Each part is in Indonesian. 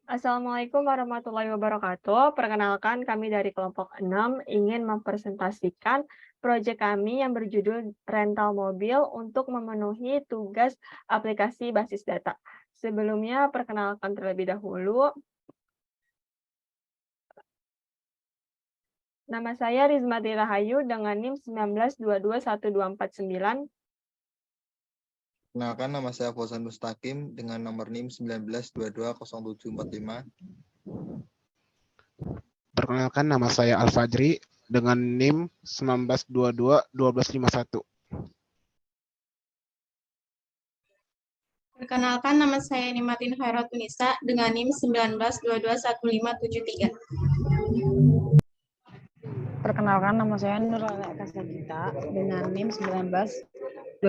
Assalamualaikum warahmatullahi wabarakatuh. Perkenalkan, kami dari kelompok 6 ingin mempresentasikan proyek kami yang berjudul rental mobil untuk memenuhi tugas aplikasi basis data. Sebelumnya, perkenalkan terlebih dahulu, nama saya Rizmati Rahayu dengan NIM 19221249. Kenalkan, nama saya Fauzan Mustaqim dengan nomor NIM 19220745. Perkenalkan, nama saya Al-Fajri dengan NIM 1922-1251. Perkenalkan, nama saya Nimatin Khairotunisa dengan NIM 19221573. Perkenalkan, nama saya Nurlala Kasagita dengan NIM 19220090.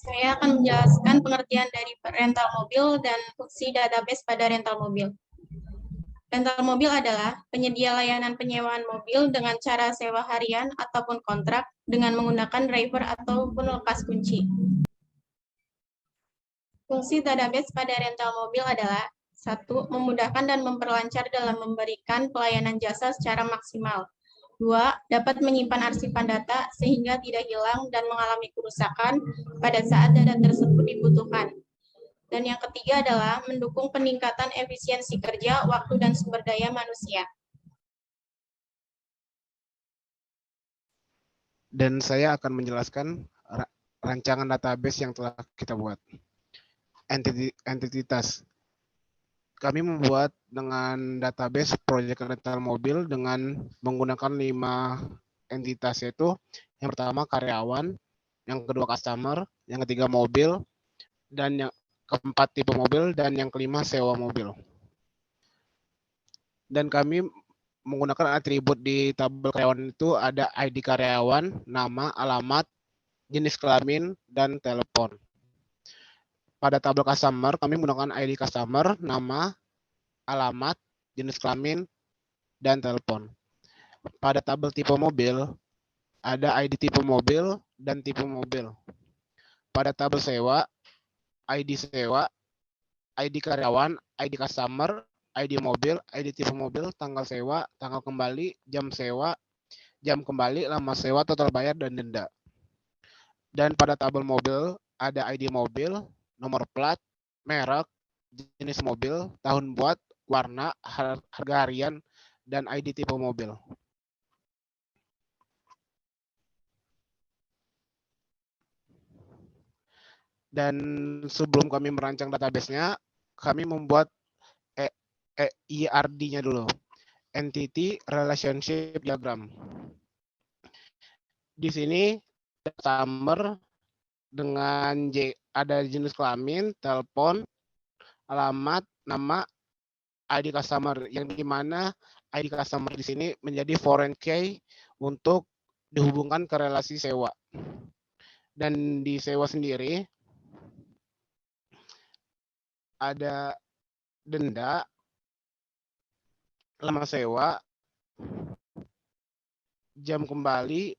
Saya akan menjelaskan pengertian dari rental mobil dan fungsi database pada rental mobil. Rental mobil adalah penyedia layanan penyewaan mobil dengan cara sewa harian ataupun kontrak dengan menggunakan driver ataupun lepas kunci. Fungsi database pada rental mobil adalah 1. Memudahkan dan memperlancar dalam memberikan pelayanan jasa secara maksimal. 2. Dapat menyimpan arsipan data sehingga tidak hilang dan mengalami kerusakan pada saat data tersebut dibutuhkan. Dan yang ketiga adalah mendukung peningkatan efisiensi kerja, waktu, dan sumber daya manusia. Dan saya akan menjelaskan rancangan database yang telah kita buat. Entitas. Kami membuat dengan database proyek rental mobil dengan menggunakan 5 entitas, yaitu yang pertama karyawan, yang kedua customer, yang ketiga mobil, dan yang keempat tipe mobil, dan yang kelima sewa mobil. Dan kami menggunakan atribut di tabel karyawan itu ada ID karyawan, nama, alamat, jenis kelamin, dan telepon. Pada tabel customer, kami menggunakan ID customer, nama, alamat, jenis kelamin, dan telepon. Pada tabel tipe mobil, ada ID tipe mobil dan tipe mobil. Pada tabel sewa, ID sewa, ID karyawan, ID customer, ID mobil, ID tipe mobil, tanggal sewa, tanggal kembali, jam sewa, jam kembali, lama sewa, total bayar, dan denda. Dan pada tabel mobil, ada ID mobil, nomor plat, merek, jenis mobil, tahun buat, warna, harga harian, dan ID tipe mobil. Dan sebelum kami merancang database-nya, kami membuat ERD-nya dulu. Entity Relationship Diagram. Di sini customer dengan ada jenis kelamin, telepon, alamat, nama, ID customer, yang dimana ID customer di sini menjadi foreign key untuk dihubungkan ke relasi sewa. Dan di sewa sendiri ada denda, lama sewa, jam kembali,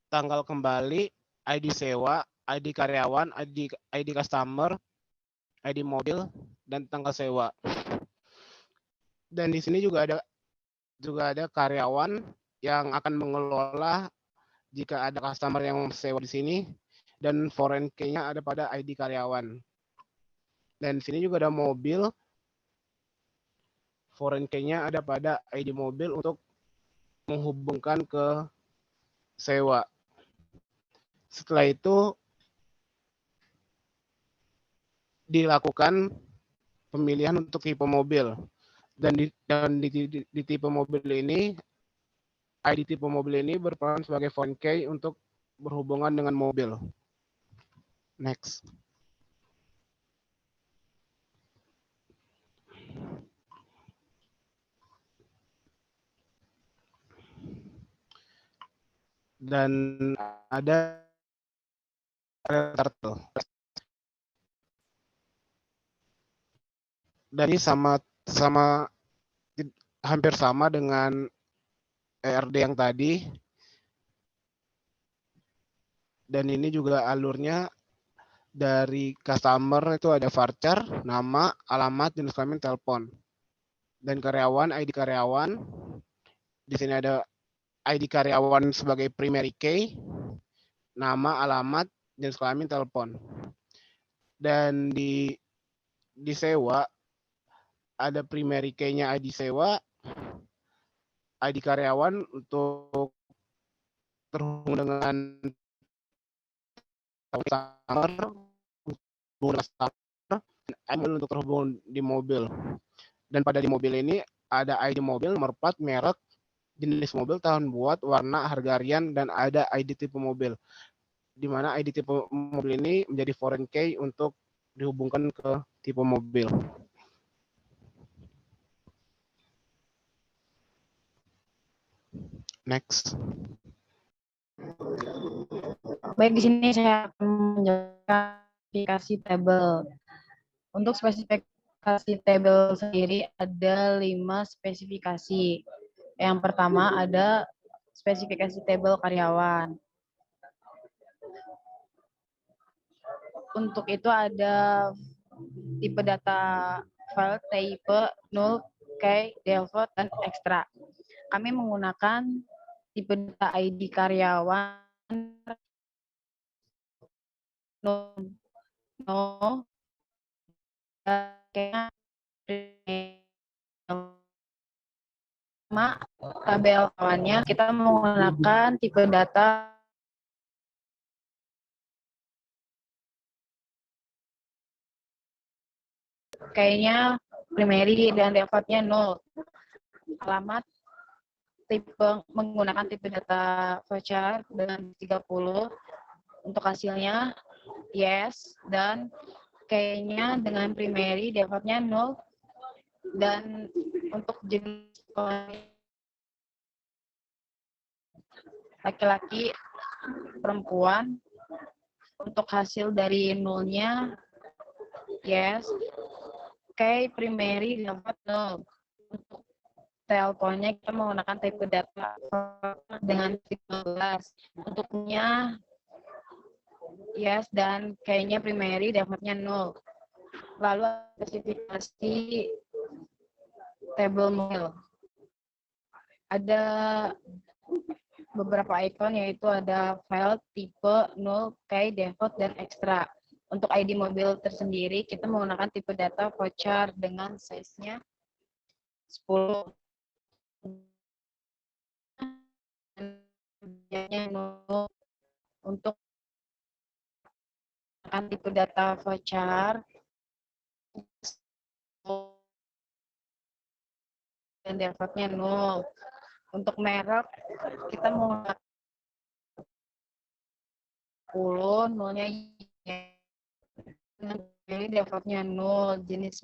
tanggal kembali, ID sewa, ID karyawan, ID customer, ID mobil, dan tanggal sewa. Dan di sini juga ada karyawan yang akan mengelola jika ada customer yang sewa di sini, dan foreign key-nya ada pada ID karyawan. Dan di sini juga ada mobil, foreign key-nya ada pada ID mobil untuk menghubungkan ke sewa. Setelah itu dilakukan pemilihan untuk tipe mobil. Dan di tipe mobil ini, ID tipe mobil ini berperan sebagai foreign key untuk berhubungan dengan mobil. Next. Dan ada turtle. Dan ini hampir sama dengan ERD yang tadi. Dan ini juga alurnya dari customer itu ada varchar, nama, alamat, jenis kelamin, telepon. Dan karyawan, ID karyawan. Di sini ada ID karyawan sebagai primary key, nama, alamat, jenis kelamin, telepon. Dan di sewa ada primary key-nya ID sewa, ID karyawan untuk terhubung dengan customer, untuk terhubung di mobil. Dan pada di mobil ini ada ID mobil, nomor plat, merek, jenis mobil, tahun buat, warna, harga harian, dan ada ID tipe mobil. Di mana ID tipe mobil ini menjadi foreign key untuk dihubungkan ke tipe mobil. Next. Baik, di sini saya akan menjelaskan spesifikasi tabel. Untuk spesifikasi tabel sendiri ada 5 spesifikasi. Yang pertama ada spesifikasi tabel karyawan. Untuk itu ada tipe data file type 0, key, default, dan extra. Kami menggunakan tipe data ID karyawan tabel kawannya kita menggunakan tipe data kayaknya primary dan defaultnya 0. Alamat tipe menggunakan tipe data voucher dengan 30. Untuk hasilnya yes, dan kayaknya dengan primary defaultnya 0. Dan untuk jenis laki-laki, perempuan, untuk hasil dari nolnya yes, kayak primary dapat 0. Untuk teleponnya kita menggunakan tipe data dengan 15. Untuknya yes, dan kayaknya primary dapatnya 0. Lalu spesifikasi table mobil. Ada beberapa icon, yaitu ada file, tipe, 0, key, default, dan extra. Untuk ID mobil tersendiri, kita menggunakan tipe data voucher dengan size-nya 10. Untuk tipe data voucher dan defaultnya 0. Untuk merek kita mau 10, nolnya ini defaultnya 0. Jenis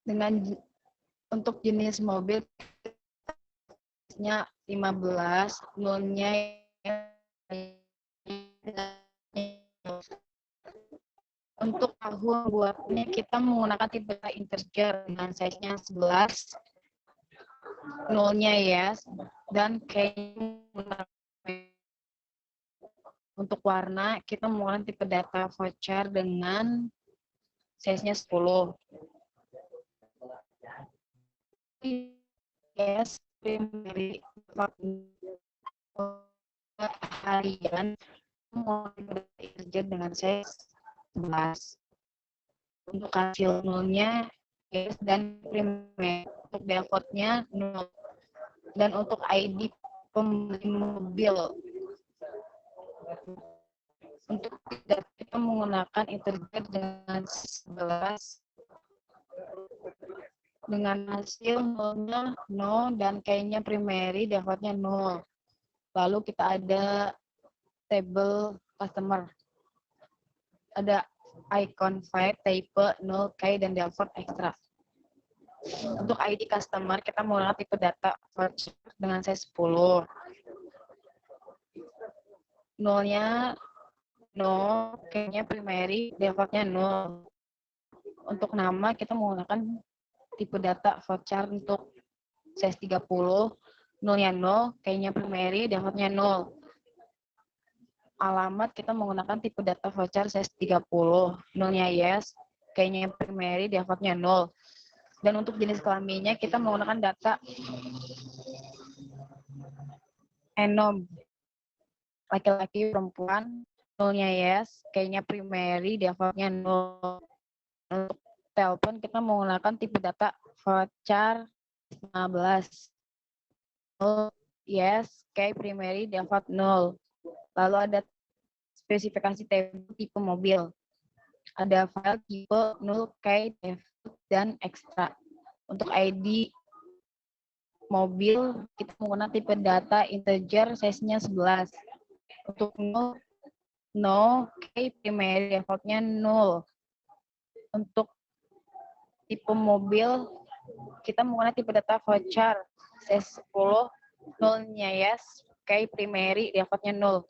dengan untuk jenis mobil nya 15, nolnya untuk tahun buatnya kita menggunakan tipe integer dengan size-nya 11, nolnya yes, dan kayaknya untuk warna kita menggunakan tipe data voucher dengan size-nya 10. Yes, primary harian integer dengan size 11. Untuk hasil nolnya yes, dan primary. Untuk defaultnya 0. Dan untuk ID pembeli mobil, untuk kita menggunakan integer dengan 11 dengan hasil nolnya 0 dan kayaknya primary defaultnya 0. Lalu kita ada table customer, ada icon file, type, 0, key, dan default extra. Untuk ID customer kita menggunakan tipe data voucher dengan size 10. Nolnya 0, kayaknya primary, defaultnya 0. Untuk nama kita menggunakan tipe data voucher untuk size 30, nolnya 0, kayaknya primary, defaultnya 0. Alamat kita menggunakan tipe data voucher size 30, nolnya yes, kayaknya primary, defaultnya 0. Dan untuk jenis kelaminnya kita menggunakan data enom, laki-laki perempuan, nolnya yes, kayaknya primary, defaultnya 0. Untuk telepon kita menggunakan tipe data voucher 15. 0, yes, key primary, default 0. Lalu ada spesifikasi tipe mobil. Ada file tipe 0K, default, dan extra. Untuk ID mobil, kita menggunakan tipe data integer, size-nya 11. Untuk no, K primary, default-nya 0. Untuk tipe mobil, kita menggunakan tipe data voucher, size 10, nolnya yes, K primary, default-nya 0.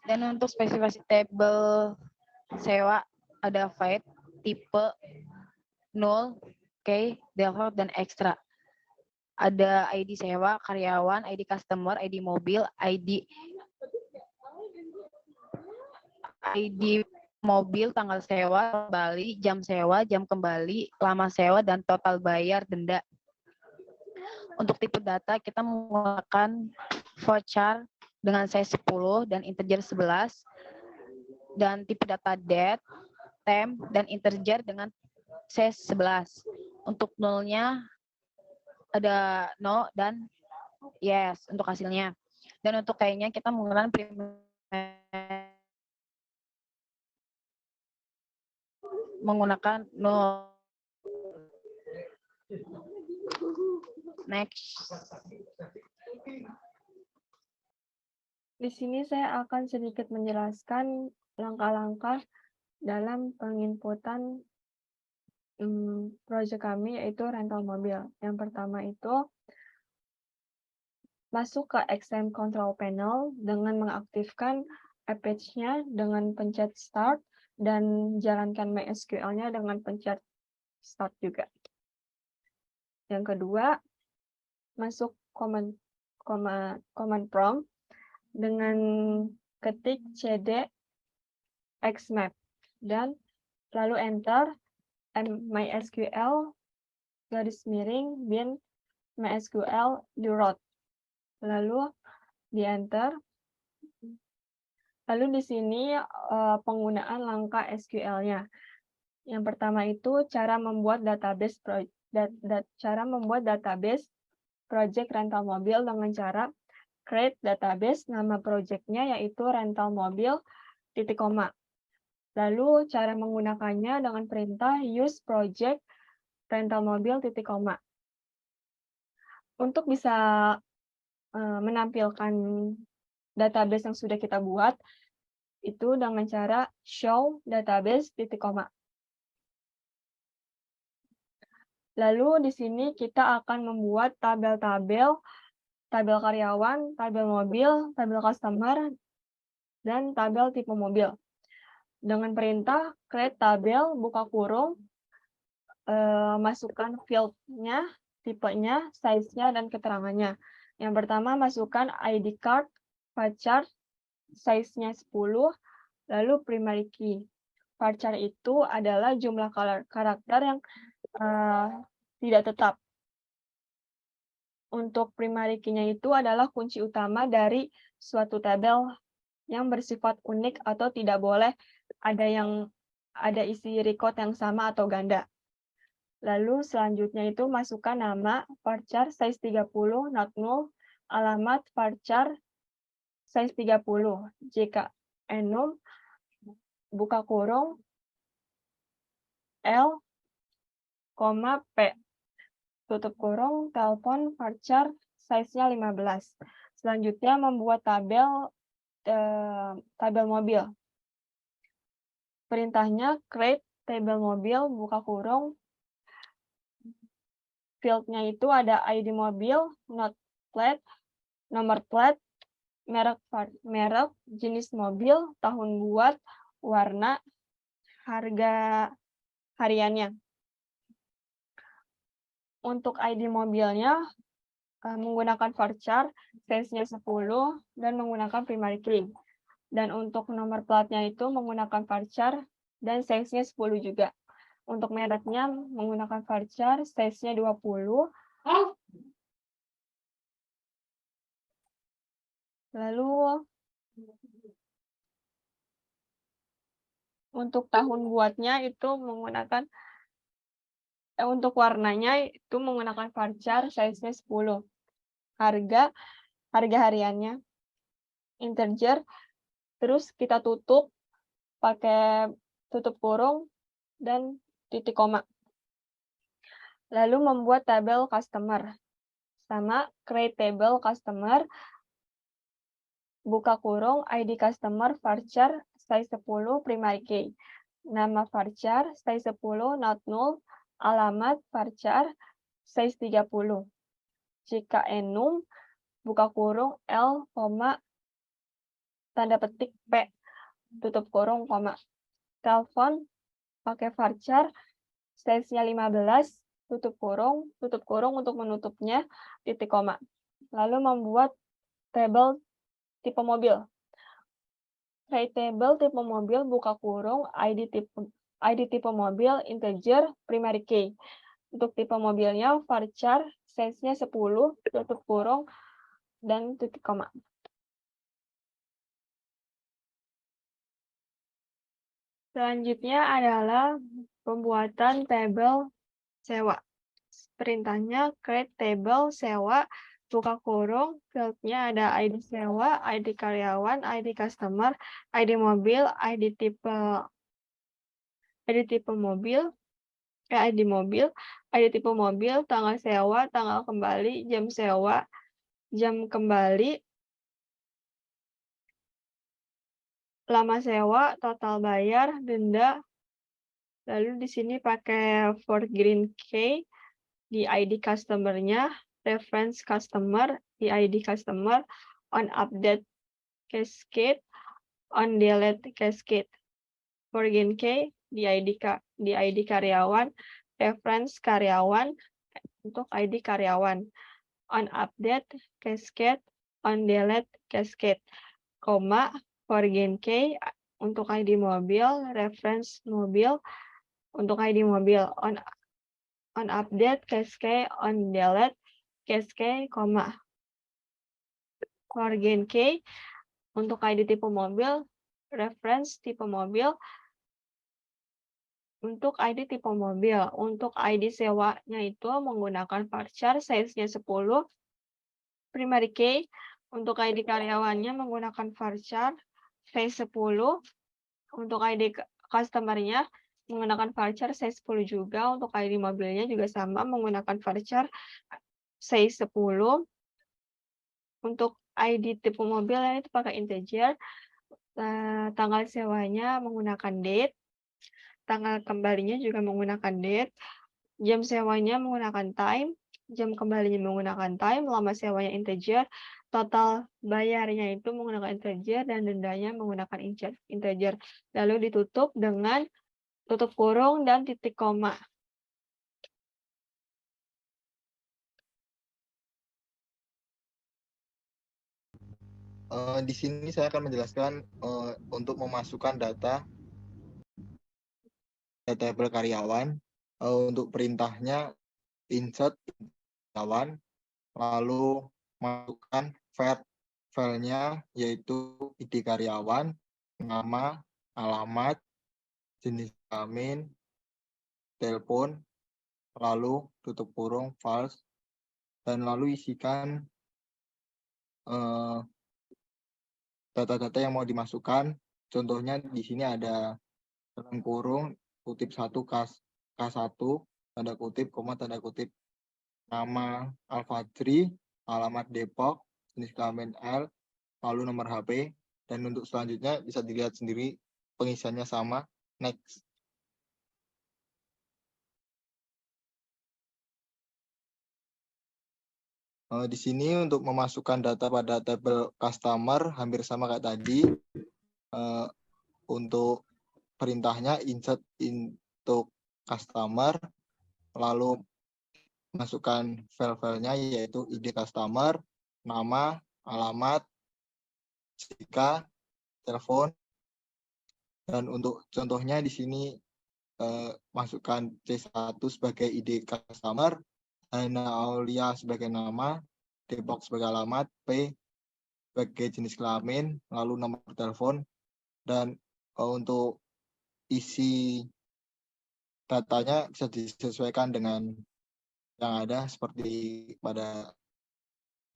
Dan untuk spesifikasi tabel sewa, ada void, tipe 0, K, default, dan extra. Ada ID sewa, karyawan, ID customer, ID mobil, ID mobil, tanggal sewa, kembali, jam kembali, lama sewa, dan total bayar denda. Untuk tipe data, kita menggunakan voucher dengan size 10 dan integer 11, dan tipe data date, temp, dan integer dengan size 11. Untuk nolnya ada no dan yes untuk hasilnya. Dan untuk kayaknya kita menggunakan menggunakan no. Next. Di sini saya akan sedikit menjelaskan langkah-langkah dalam penginputan proyek kami, yaitu rental mobil. Yang pertama itu masuk ke XM Control Panel dengan mengaktifkan Apache-nya dengan pencet Start dan jalankan MySQL-nya dengan pencet Start juga. Yang kedua, masuk command prompt dengan ketik cd xmap dan lalu enter MySQL bin MySQL di root. Lalu di enter. Lalu di sini penggunaan langkah SQL-nya. Yang pertama itu cara membuat database project rental mobil dengan cara create database, nama project-nya yaitu rental mobil, titik koma. Lalu cara menggunakannya dengan perintah use project rental mobil, titik koma. Untuk bisa menampilkan database yang sudah kita buat, itu dengan cara show database, titik koma. Lalu di sini kita akan membuat tabel-tabel, tabel karyawan, tabel mobil, tabel customer, dan tabel tipe mobil. Dengan perintah create tabel, buka kurung, masukkan field-nya, tipenya, size-nya, dan keterangannya. Yang pertama, masukkan ID card, varchar, size-nya 10, lalu primary key. Varchar itu adalah jumlah karakter yang tidak tetap. Untuk primary key-nya itu adalah kunci utama dari suatu tabel yang bersifat unik atau tidak boleh ada isi record yang sama atau ganda. Lalu selanjutnya itu masukkan nama, varchar size 30, not null, alamat varchar size 30, jika enum, buka kurung, L, P, tutup kurung, telepon varchar size-nya 15. Selanjutnya membuat tabel mobil. Perintahnya create tabel mobil, buka kurung, field-nya itu ada ID mobil, not plate, nomor plat, merek, jenis mobil, tahun buat, warna, harga hariannya. Untuk ID mobilnya menggunakan varchar, size-nya 10, dan menggunakan primary key. Dan untuk nomor platnya itu menggunakan varchar dan size-nya 10 juga. Untuk mereknya menggunakan varchar, size-nya 20. Lalu untuk tahun buatnya itu menggunakan untuk warnanya itu menggunakan varchar, size-nya 10. Harga hariannya integer, terus kita tutup pakai tutup kurung dan titik koma. Lalu membuat tabel customer. Sama create table customer, buka kurung, ID customer, varchar, size 10, primary key. Nama varchar, size 10, not null, alamat varchar, size 30. Jika enum, buka kurung, L, tanda petik P, tutup kurung, koma. Telepon, pakai varchar, size-nya 15, tutup kurung untuk menutupnya, titik koma. Lalu membuat tabel tipe mobil. Create table tipe mobil, buka kurung, ID tipe mobil, integer, primary key. Untuk tipe mobilnya, varchar, size-nya 10, tutup kurung, dan titik koma. Selanjutnya adalah pembuatan tabel sewa. Perintahnya create table sewa, buka kurung, field-nya ada ID sewa, ID karyawan, ID customer, ID mobil, ID tipe mobil, ID mobil, ID tipe mobil, tanggal sewa, tanggal kembali, jam sewa, jam kembali, lama sewa, total bayar, denda. Lalu di sini pakai for green key di ID customer-nya, reference customer di ID customer, on update cascade, on delete cascade. For green key di ID karyawan, reference karyawan untuk ID karyawan, on update cascade, on delete cascade, koma, for green key untuk ID mobil, reference mobil untuk ID mobil, on update cascade, on delete cascade, koma. For gain key untuk ID tipe mobil, reference tipe mobil untuk ID tipe mobil. Untuk ID sewanya itu menggunakan varchar, size-nya 10, primary key. Untuk ID karyawannya menggunakan varchar, size 10. Untuk ID customer-nya menggunakan varchar size 10 juga. Untuk ID mobilnya juga sama, menggunakan varchar size 10. Untuk ID tipe mobilnya itu pakai integer. Tanggal sewanya menggunakan date. Tanggal kembalinya juga menggunakan date. Jam sewanya menggunakan time. Jam kembalinya menggunakan time. Lama sewanya integer. Total bayarnya itu menggunakan integer. Dan dendanya menggunakan integer. Lalu ditutup dengan tutup kurung dan titik koma. Di sini saya akan menjelaskan untuk memasukkan data table karyawan. Untuk perintahnya insert karyawan, lalu masukkan filenya yaitu ID karyawan, nama, alamat, jenis kelamin, telepon, lalu tutup kurung false, dan lalu isikan data-data yang mau dimasukkan. Contohnya di sini ada dalam kurung kutip 1 K1 tanda kutip koma tanda kutip nama Alfadri, alamat Depok, jenis kelamin L, lalu nomor HP, dan untuk selanjutnya bisa dilihat sendiri pengisiannya sama. Next. Di sini untuk memasukkan data pada tabel customer hampir sama kayak tadi. untuk perintahnya insert into customer, lalu masukkan file-filenya yaitu ID customer, nama, alamat, jika, telepon, dan untuk contohnya di sini masukkan C1 sebagai ID customer, Hana Aulia sebagai nama, Depok sebagai alamat, P sebagai jenis kelamin, lalu nomor telepon, dan untuk isi datanya bisa disesuaikan dengan yang ada seperti pada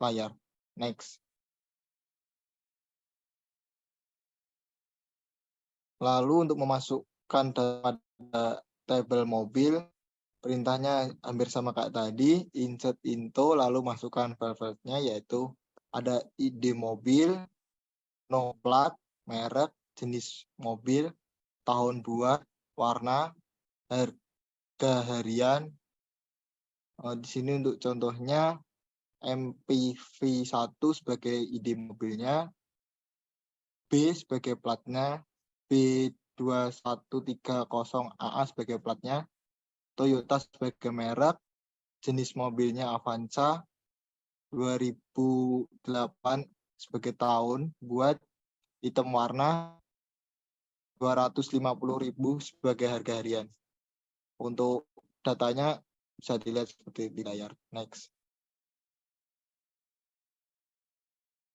layar. Next. Lalu untuk memasukkan pada tabel mobil, perintahnya hampir sama kayak tadi, insert into, lalu masukkan file-filenya yaitu ada ID mobil, no plat, merek, jenis mobil, tahun buat, warna, harga harian. Di sini untuk contohnya MPV1 sebagai ID mobilnya, B sebagai platnya, B2130AA sebagai platnya, Toyota sebagai merek, jenis mobilnya Avanza, 2008 sebagai tahun, buat hitam warna, 250.000 sebagai harga harian. Untuk datanya bisa dilihat seperti di layar. Next.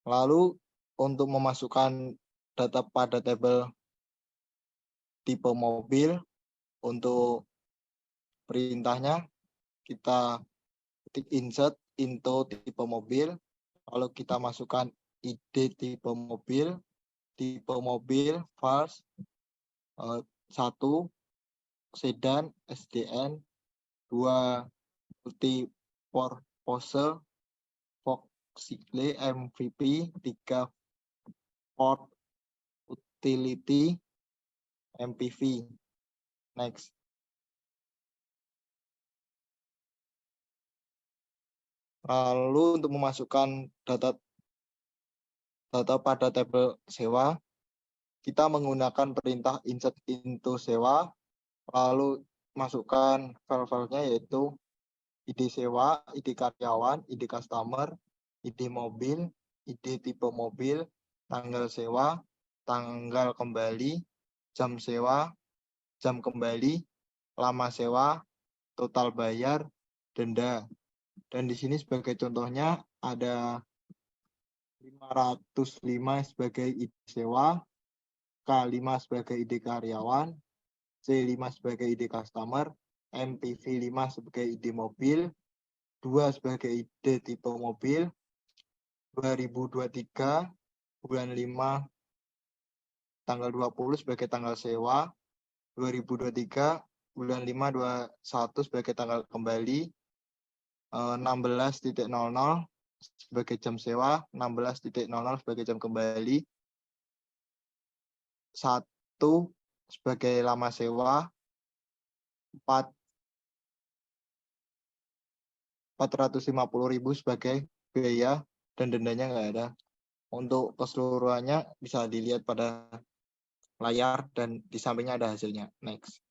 Lalu untuk memasukkan data pada tabel tipe mobil, untuk perintahnya kita ketik insert into tipe mobil, lalu kita masukkan ID tipe mobil vals 1 sedan SDN, 2 multi-purpose Volkswagen MVP, 3 Ford Utility MPV. Next. Lalu untuk memasukkan data pada tabel sewa, kita menggunakan perintah insert into sewa, lalu masukkan file-filenya yaitu ID sewa, ID karyawan, ID customer, ID mobil, ID tipe mobil, tanggal sewa, tanggal kembali, jam sewa, jam kembali, lama sewa, total bayar, denda. Dan di sini sebagai contohnya ada 505 sebagai ID sewa, K5 sebagai ID karyawan, C5 sebagai ID customer, MPV 5 sebagai ID mobil, 2 sebagai ID tipe mobil, 2023 bulan 5 tanggal 20 sebagai tanggal sewa, 2023 bulan 5 21 sebagai tanggal kembali, 16.00 sebagai jam sewa, 16.00 sebagai jam kembali, 1 sebagai lama sewa, 450.000 sebagai biaya, dan dendanya nggak ada. Untuk keseluruhannya bisa dilihat pada layar dan di sampingnya ada hasilnya. Next.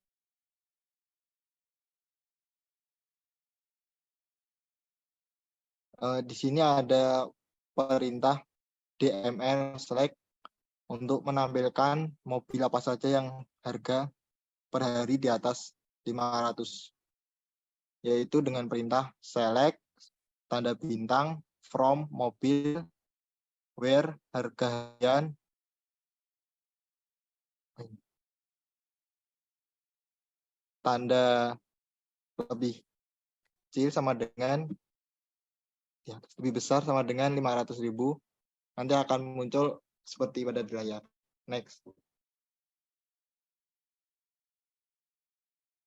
Di sini ada perintah DML select untuk menampilkan mobil apa saja yang harga per hari di atas 500. Yaitu dengan perintah select, tanda bintang, from, mobil, where, harga harian, tanda lebih kecil sama dengan, ya, lebih besar sama dengan 500.000. Nanti akan muncul seperti pada di layar. Next.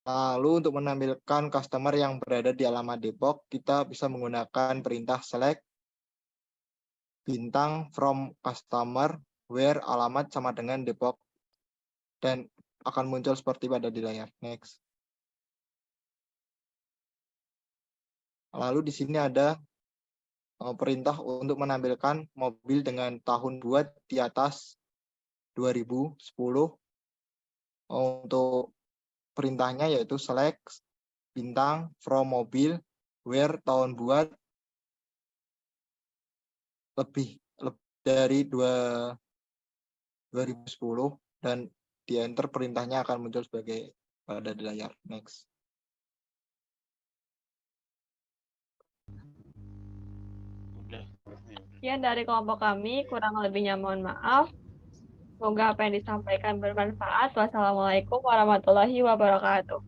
Lalu untuk menampilkan customer yang berada di alamat Depok, kita bisa menggunakan perintah select, bintang, from customer, where, alamat sama dengan Depok. Dan akan muncul seperti pada di layar. Next. Lalu di sini ada perintah untuk menampilkan mobil dengan tahun buat di atas 2010 Untuk perintahnya yaitu select bintang from mobil where tahun buat lebih dari 2010 dan di enter perintahnya akan muncul sebagai pada di layar. Next. Sekian dari kelompok kami, kurang lebihnya mohon maaf. Semoga apa yang disampaikan bermanfaat. Wassalamualaikum warahmatullahi wabarakatuh.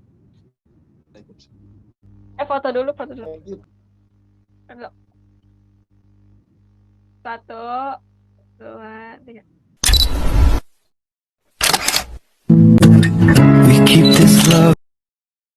Foto dulu, foto dulu. Satu, dua, tiga.